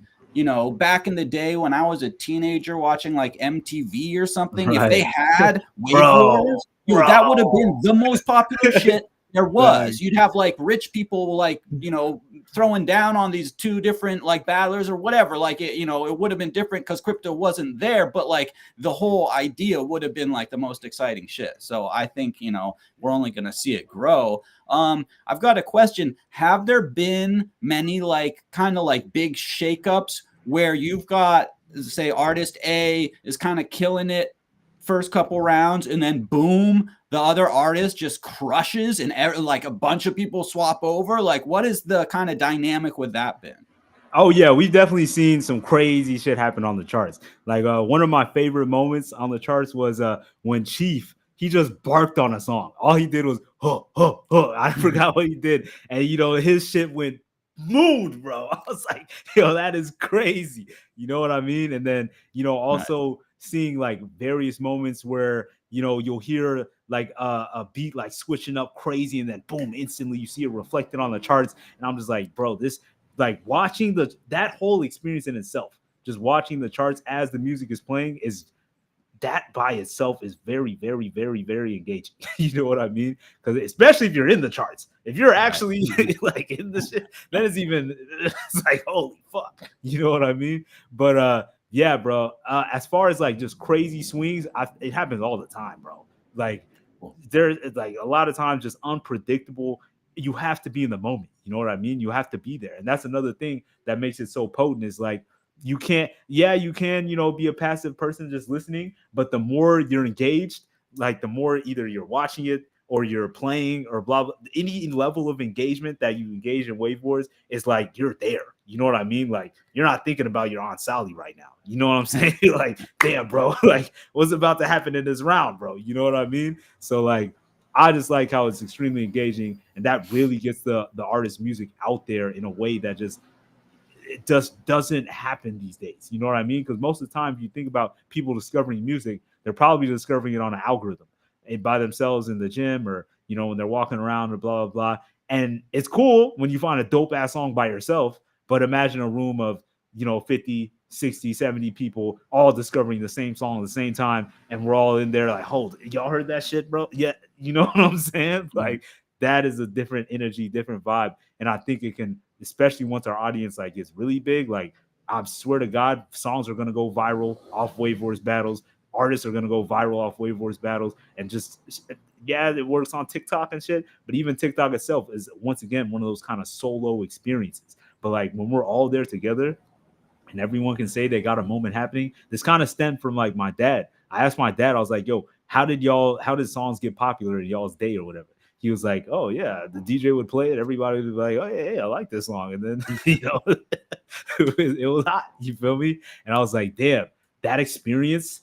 back in the day when I was a teenager watching like MTV or something, if they had Wave Wars, that would have been the most popular shit there was. You'd have like rich people like, throwing down on these two different like battlers or whatever. Like it would have been different because crypto wasn't there, but like the whole idea would have been like the most exciting shit. So I think, we're only going to see it grow. I've got a question. Have there been many like kind of like big shakeups where you've got, say, artist A is kind of killing it first couple rounds, and then boom, the other artist just crushes and like a bunch of people swap over? Like, what is the kind of dynamic with that been? Oh yeah, we've definitely seen some crazy shit happen on the charts. Like one of my favorite moments on the charts was when Chief, he just barked on a song. All he did was huh, huh, huh. I forgot what he did, and his shit went moon, bro. I was like, that is crazy. You know what I mean? And then also seeing like various moments where you'll hear like a beat like switching up crazy, and then boom, instantly you see it reflected on the charts. And I'm just like, bro, this like watching that whole experience in itself, just watching the charts as the music is playing, is that by itself is very, very, very, very engaging. You know what I mean? Because especially if you're in the charts, if you're actually like in the shit, that is even, it's like, holy fuck. You know what I mean? But yeah, bro, as far as like just crazy swings, it happens all the time, bro. Like there's like a lot of times just unpredictable. You have to be in the moment. You know what I mean? You have to be there. And that's another thing that makes it so potent, is like, you can, be a passive person just listening, but the more you're engaged, like the more either you're watching it or you're playing or blah, blah, any level of engagement that you engage in Wave Wars is like, you're there. You know what I mean? Like, you're not thinking about you're on Sally right now. You know what I'm saying? Like, damn, bro, like what's about to happen in this round, bro? You know what I mean? So like, I just like how it's extremely engaging, and that really gets the artist's music out there in a way that just, it just doesn't happen these days. You know what I mean? Because most of the time, if you think about people discovering music, they're probably discovering it on an algorithm by themselves in the gym, or when they're walking around, or blah blah blah. And it's cool when you find a dope ass song by yourself, but imagine a room of 50, 60, 70 people all discovering the same song at the same time, and we're all in there like, hold, y'all heard that shit, bro? Yeah, you know what I'm saying? Like, that is a different energy, different vibe. And I think it can, especially once our audience like gets really big, like I swear to God, songs are gonna go viral off Wave Wars battles. Artists are gonna go viral off Wave Wars battles, and just, yeah, it works on TikTok and shit. But even TikTok itself is once again one of those kind of solo experiences. But like when we're all there together, and everyone can say they got a moment happening. This kind of stemmed from like my dad. I asked my dad, I was like, yo, how did songs get popular in y'all's day or whatever? He was like, oh yeah, the DJ would play it. Everybody would be like, oh yeah, I like this song. And then, it was hot. You feel me? And I was like, damn, that experience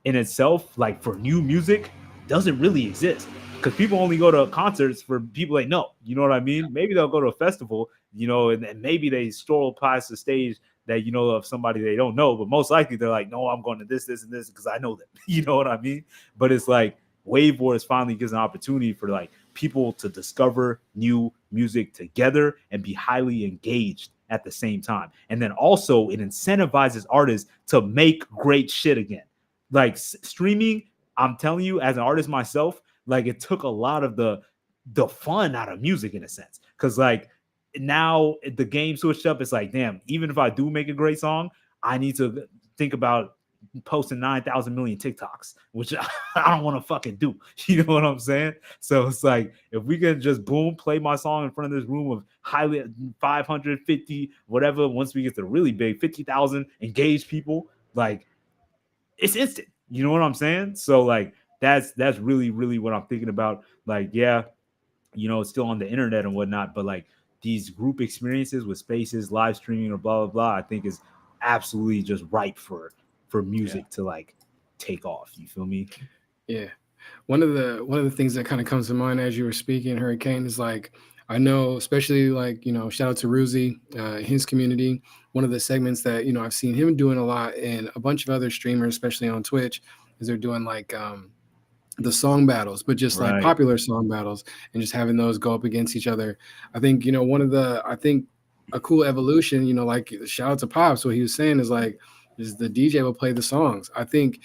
in itself, like for new music, doesn't really exist. Because people only go to concerts for people they know. You know what I mean? Maybe they'll go to a festival, and maybe they stroll past the stage that of somebody they don't know, but most likely they're like, no, I'm going to this and this because I know them. You know what I mean? But it's like Wave Wars finally gives an opportunity for like people to discover new music together and be highly engaged at the same time. And then also it incentivizes artists to make great shit again. Like streaming, I'm telling you, as an artist myself, like it took a lot of the fun out of music in a sense. Cause like now the game switched up. It's like, damn, even if I do make a great song, I need to think about posting 9,000 million TikToks, which I don't want to fucking do. You know what I'm saying? So it's like, if we can just boom, play my song in front of this room of highly 550, whatever, once we get to really big, 50,000 engaged people, like it's instant. You know what I'm saying? So like, that's really, really what I'm thinking about. Like, yeah, it's still on the internet and whatnot, but like these group experiences with spaces, live streaming, or blah, blah, blah, I think is absolutely just ripe for music to like take off. You feel me? Yeah. One of the things that kind of comes to mind as you were speaking, Hurricane, is like, I know, especially like, shout out to Ruzi, his community. One of the segments that, I've seen him doing a lot, and a bunch of other streamers, especially on Twitch, is they're doing like the song battles, but just like Right. popular song battles, and just having those go up against each other. I think, I think a cool evolution, like shout out to Pops, what he was saying is like, is the DJ will play the songs. I think,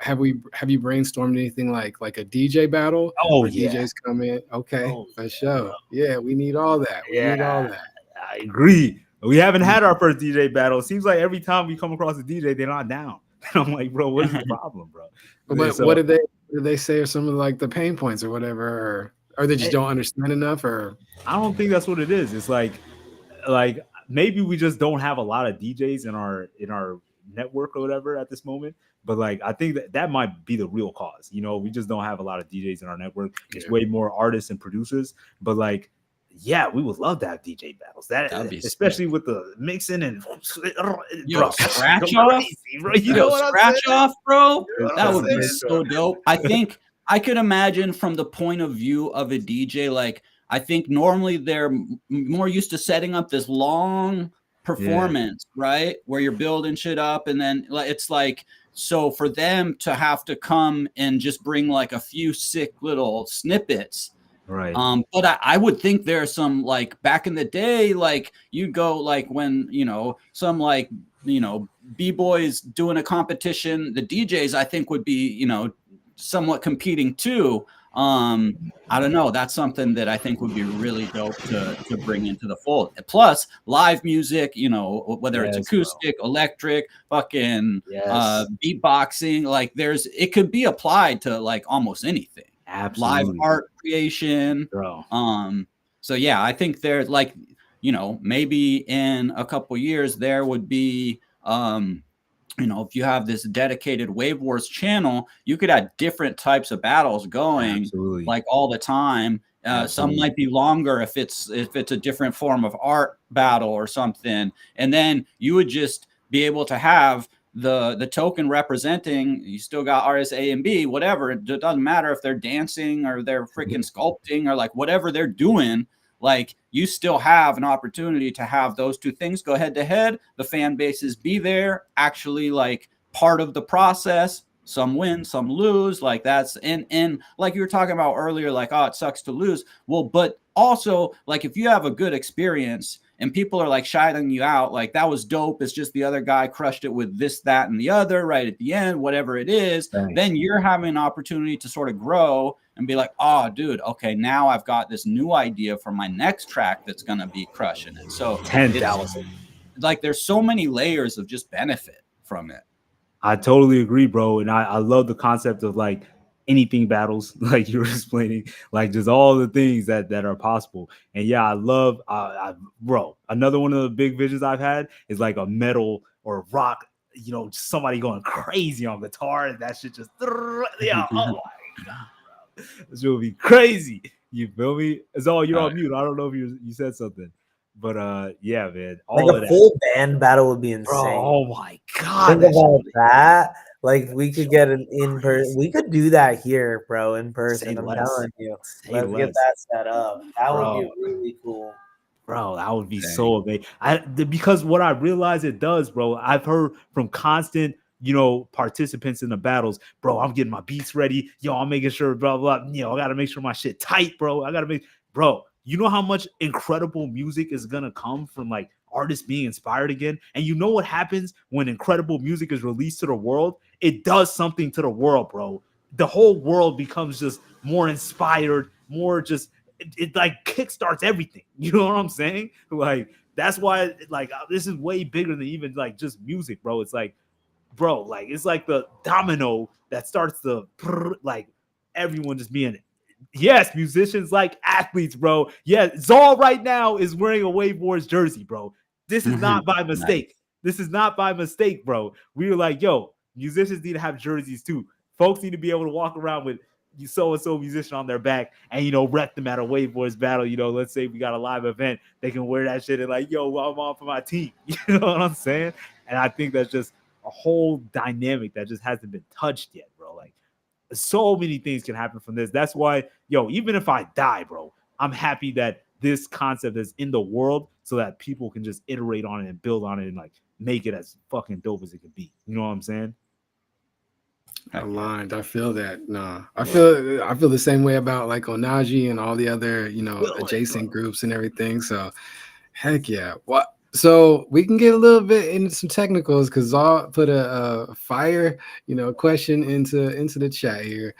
have you brainstormed anything like a DJ battle Oh where yeah. DJs come in? Okay, Oh, for sure. Yeah, we need all that. We need all that. I agree. We haven't had our first DJ battle. It seems like every time we come across a DJ, they're not down. And I'm like, bro, what is the problem, bro? But So, what did they say are some of like the pain points or whatever, or they just don't understand enough, or I don't think that's what it is. It's like maybe we just don't have a lot of DJs in our network or whatever at this moment. But like I think that might be the real cause. We just don't have a lot of DJs in our network. It's way more artists and producers. But like, yeah, we would love to have DJ battles. That'd be especially sick. With the mixing and scratch off, scratch off, bro. That would be so dope. I think I could imagine from the point of view of a DJ, like I think normally they're more used to setting up this long performance, right? Where you're building shit up, and then it's like, so for them to have to come and just bring like a few sick little snippets. Right. But I would think there's some like back in the day, like you go like when some like b-boys doing a competition, the DJs I think would be somewhat competing too. I don't know. That's something that I think would be really dope to bring into the fold. Plus live music, whether it's acoustic, electric, fucking beatboxing, like it could be applied to like almost anything. Absolutely. Live art creation. Bro. So yeah, I think there's like, maybe in a couple years there would be if you have this dedicated Wave Wars channel, you could have different types of battles going like all the time. Some might be longer if it's a different form of art battle or something. And then you would just be able to have the token representing, you still got artists A and B, whatever. It doesn't matter if they're dancing or they're freaking sculpting or like whatever they're doing. Like you still have an opportunity to have those two things go head to head. The fan bases be there, actually like part of the process. Some win, some lose. Like that's and like you were talking about earlier, like, oh, it sucks to lose. Well, but also like if you have a good experience and people are like shouting you out, like that was dope. It's just the other guy crushed it with this, that, and the other right at the end, whatever it is. Thanks. Then you're having an opportunity to sort of grow and be like, oh, dude, okay, now I've got this new idea for my next track that's going to be crushing it. So 10,000. Like there's so many layers of just benefit from it. I totally agree, bro. And I love the concept of like anything battles, like you were explaining, like just all the things that are possible. And yeah, I love, bro, another one of the big visions I've had is like a metal or rock, somebody going crazy on guitar and that shit just, yeah, oh my God. This will be crazy. You feel me? It's all you're on mute. I don't know if you said something, but yeah, man. All like a full band battle would be insane. Bro, oh my God. Think about that. Like we could get an in person. We could do that here, bro, in person. I'm telling you. Let's get that set up. That would be really cool. Bro, that would be so amazing. Because what I realize it does, bro, I've heard from constant participants in the battles, bro, I'm getting my beats ready. Yo, I'm making sure, blah, blah. I got to make sure my shit tight, bro. Bro, you know how much incredible music is going to come from like artists being inspired again? And you know what happens when incredible music is released to the world? It does something to the world, bro. The whole world becomes just more inspired, more just, it like kickstarts everything. You know what I'm saying? Like, that's why, like, this is way bigger than even like just music, bro. It's like, bro, like it's like the domino that starts the like everyone just being musicians like athletes, bro. Yeah, Zal right now is wearing a Wave Wars jersey, bro. This is not by mistake. Nice. This is not by mistake, bro. We were like, yo, musicians need to have jerseys too. Folks need to be able to walk around with so-and-so musician on their back and rep them at a Wave Wars battle. Let's say we got a live event, they can wear that shit and like, yo, I'm on for my team. You know what I'm saying? And I think that's just a whole dynamic that just hasn't been touched yet, bro. Like so many things can happen from this. That's why, even if I die, bro, I'm happy that this concept is in the world so that people can just iterate on it and build on it and like make it as fucking dope as it could be. You know what I'm saying? Aligned. I feel that. Nah, I feel the same way about like Ohnahji and all the other, adjacent groups and everything. So heck yeah. What? So we can get a little bit into some technicals because I'll put a fire, question into the chat here.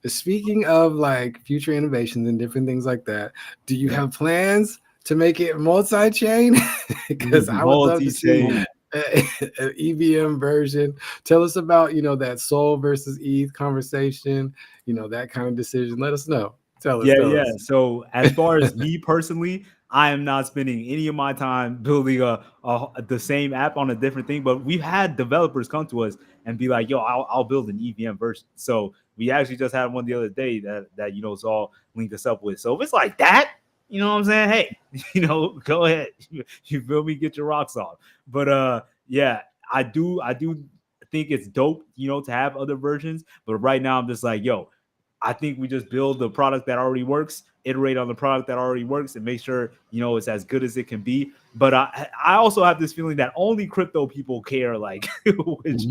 Speaking of like future innovations and different things like that, do you have plans to make it multi-chain? Because I would love to see an EVM version. Tell us about that Sol versus ETH conversation, that kind of decision. Let us know. Tell us. So as far as me personally, I am not spending any of my time building the same app on a different thing. But we've had developers come to us and be like, "Yo, I'll build an EVM version." So we actually just had one the other day that Zal linked us up with. So if it's like that, you know what I'm saying? Hey, go ahead. You feel me? Get your rocks off. But yeah, I do think it's dope, to have other versions. But right now I'm just like, yo, I think we just build the product that already works, iterate on the product that already works, and make sure it's as good as it can be. But I also have this feeling that only crypto people care like which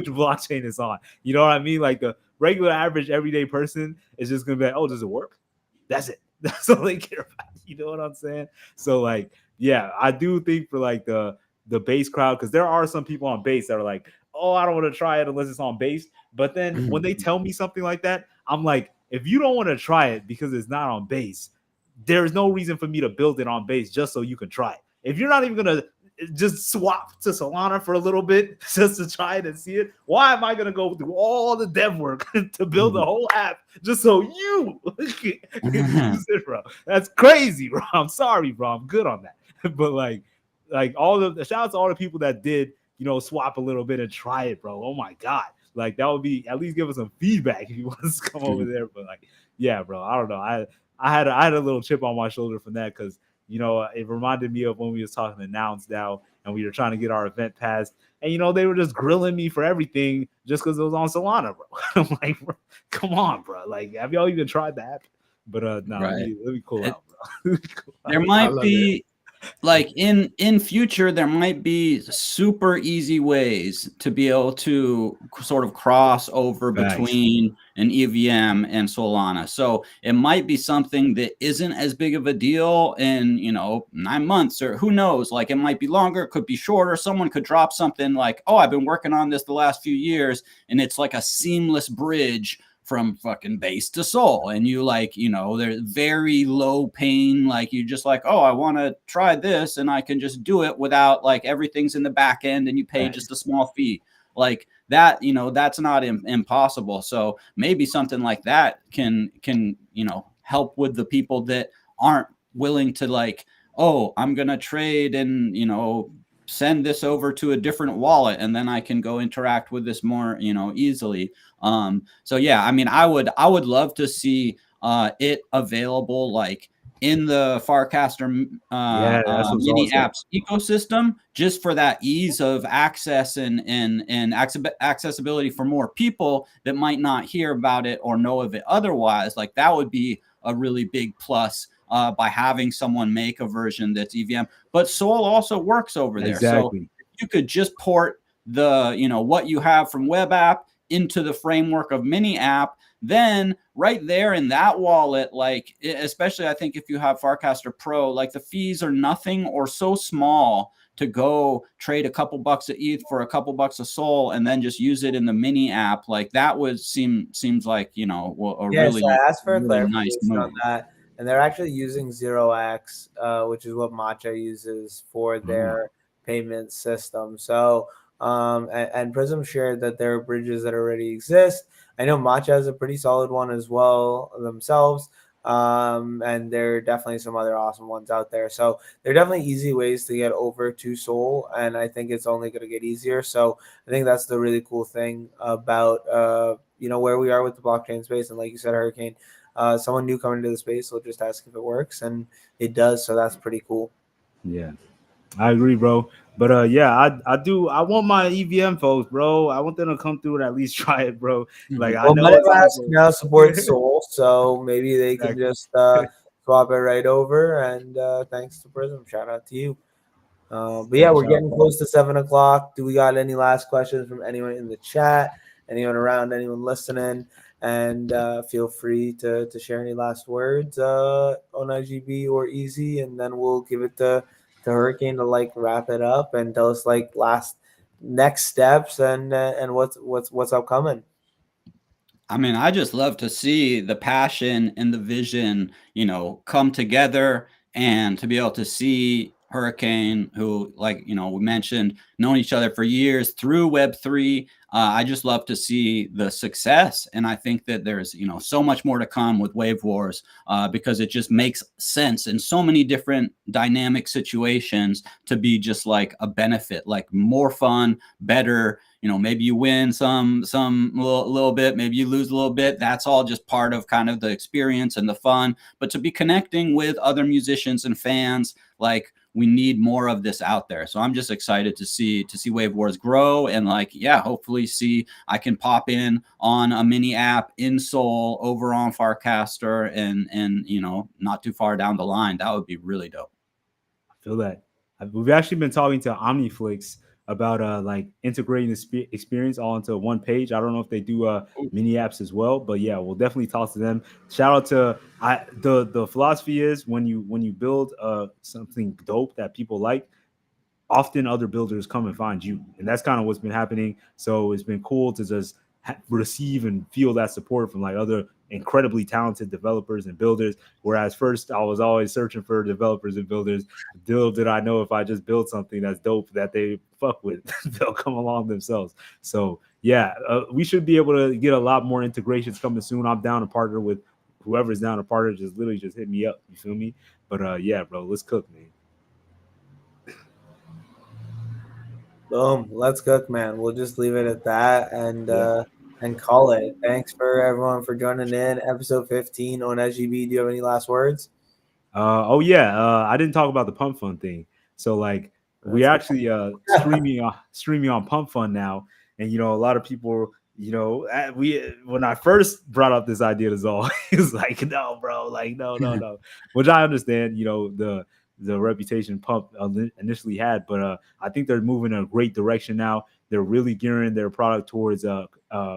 blockchain is on. You know what I mean? Like the regular average everyday person is just gonna be like, oh, does it work? That's it. That's all they care about. You know what I'm saying? So like, yeah, I do think for like the base crowd, because there are some people on base that are like, oh, I don't want to try it unless it's on base. But then when they tell me something like that, I'm like, if you don't want to try it because it's not on base, there's no reason for me to build it on base just so you can try it. If you're not even going to just swap to Solana for a little bit just to try it and see it, why am I going to go through all the dev work to build a whole app just so you can use it, bro? That's crazy, bro. I'm sorry, bro. I'm good on that. But like all the shout out to all the people that did, swap a little bit and try it, bro. Oh my God. Like that would be, at least give us some feedback if you want us to come over there. But like, yeah, bro, I don't know. I had a little chip on my shoulder from that because it reminded me of when we was talking to Nouns now and we were trying to get our event passed, and they were just grilling me for everything just because it was on Solana, bro. I'm like, bro, come on, bro. Like, have y'all even tried that? But no, let me cool out, bro. There might be. Like in future, there might be super easy ways to be able to sort of cross over between an EVM and Solana. So it might be something that isn't as big of a deal in 9 months, or who knows, like it might be longer, it could be shorter. Someone could drop something like, oh, I've been working on this the last few years, and it's like a seamless bridge from fucking base to Sol, and you they're very low pain, like you just like, oh, I want to try this and I can just do it without like everything's in the back end and you pay just a small fee like that. That's not impossible. So maybe something like that can help with the people that aren't willing to like, oh, I'm gonna trade and send this over to a different wallet and then I can go interact with this more easily. So yeah, I mean, I would love to see it available like in the Farcaster mini apps ecosystem, just for that ease of access and accessibility for more people that might not hear about it or know of it otherwise. Like that would be a really big plus by having someone make a version that's EVM. But Sol also works over there. So you could just port the what you have from web app into the framework of mini app, then right there in that wallet, like especially I think if you have Farcaster Pro, like the fees are nothing or so small to go trade a couple bucks of ETH for a couple bucks of Sol and then just use it in the mini app. Like that would seems like really, so I asked for really a nice clarification move on that, and they're actually using 0x, which is what Matcha uses for their payment system. So and Prism shared that there are bridges that already exist. I know Matcha has a pretty solid one as well themselves. And there are definitely some other awesome ones out there. So there are definitely easy ways to get over to Sol, and I think it's only going to get easier. So I think that's the really cool thing about where we are with the blockchain space. And like you said, Hurricane, someone new coming into the space will just ask if it works, and it does. So that's pretty cool. Yeah, I agree, bro. But yeah, I want my EVM folks, bro. I want them to come through and at least try it, bro. Like I know MetaMask now supports Sol, so maybe they can just swap it right over. And thanks to Prism, shout out to you. But yeah, we're getting close to 7 o'clock. Do we got any last questions from anyone in the chat? anyone around, anyone listening, and feel free to share any last words, Ohnahji or Easy, and then we'll give it to Hurricane to like wrap it up and tell us like next steps and what's upcoming. I mean, I just love to see the passion and the vision, come together, and to be able to see Hurricane, who, like, we mentioned, known each other for years through Web3. I just love to see the success. And I think that there's, so much more to come with Wave Wars, because it just makes sense in so many different dynamic situations to be just like a benefit, like more fun, better. Maybe you win some little bit, maybe you lose a little bit. That's all just part of kind of the experience and the fun. But to be connecting with other musicians and fans, like, we need more of this out there. So I'm just excited to see Wave Wars grow, and hopefully see I can pop in on a mini app in Seoul over on Farcaster and not too far down the line. That would be really dope. I feel that. We've actually been talking to Omniflix about like integrating the experience all into one page. I don't know if they do mini apps as well, but yeah, we'll definitely talk to them. Shout out to the philosophy is when you build something dope that people like, often other builders come and find you, and that's kind of what's been happening. So it's been cool to just receive and feel that support from like other incredibly talented developers and builders. Whereas first I was always searching for developers and builders. Little did I know if I just build something that's dope that they fuck with, they'll come along themselves. So yeah, we should be able to get a lot more integrations coming soon. I'm down to partner with whoever's down to partner. Just literally just hit me up. You feel me? But yeah, bro, let's cook, man. Boom, let's cook, man. We'll just leave it at that and call it. Thanks for everyone for joining in episode 15 on SGB. Do you have any last words? Oh yeah, I didn't talk about the Pump Fund thing. So like we actually streaming on Pump Fund now, and a lot of people, when I first brought up this idea to Zal, he was like, "No, bro, like no," which I understand. The reputation Pump initially had, but I think they're moving in a great direction now. They're really gearing their product towards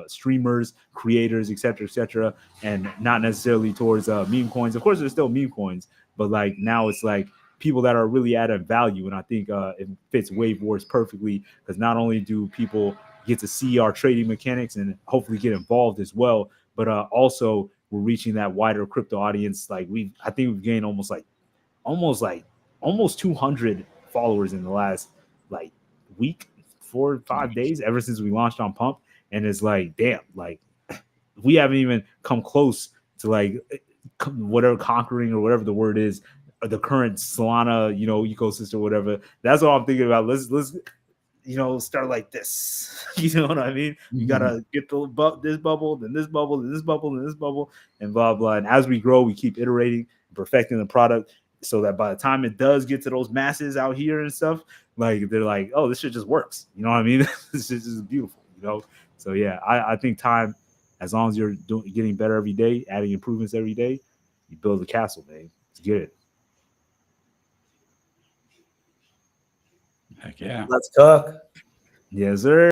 streamers, creators, etc., and not necessarily towards meme coins. Of course, there's still meme coins, but like now it's like people that are really adding value, and I think it fits Wave Wars perfectly, because not only do people get to see our trading mechanics and hopefully get involved as well, but also we're reaching that wider crypto audience. Like I think we've gained almost 200 followers in the last like week, 4 or 5 days, ever since we launched on Pump. And it's like, damn, like we haven't even come close to like whatever conquering or whatever the word is, the current Solana, ecosystem, whatever. That's what I'm thinking about. Let's start like this. You know what I mean? Mm-hmm. You gotta get this bubble, then this bubble, then this bubble, then this bubble, and blah blah. And as we grow, we keep iterating, perfecting the product, so that by the time it does get to those masses out here and stuff, like they're like, oh, this shit just works. You know what I mean? This shit is beautiful. So yeah, I think time, as long as you're getting better every day, adding improvements every day, you build a castle, man. Let's get it. Heck yeah. Let's cook. Yes, sir.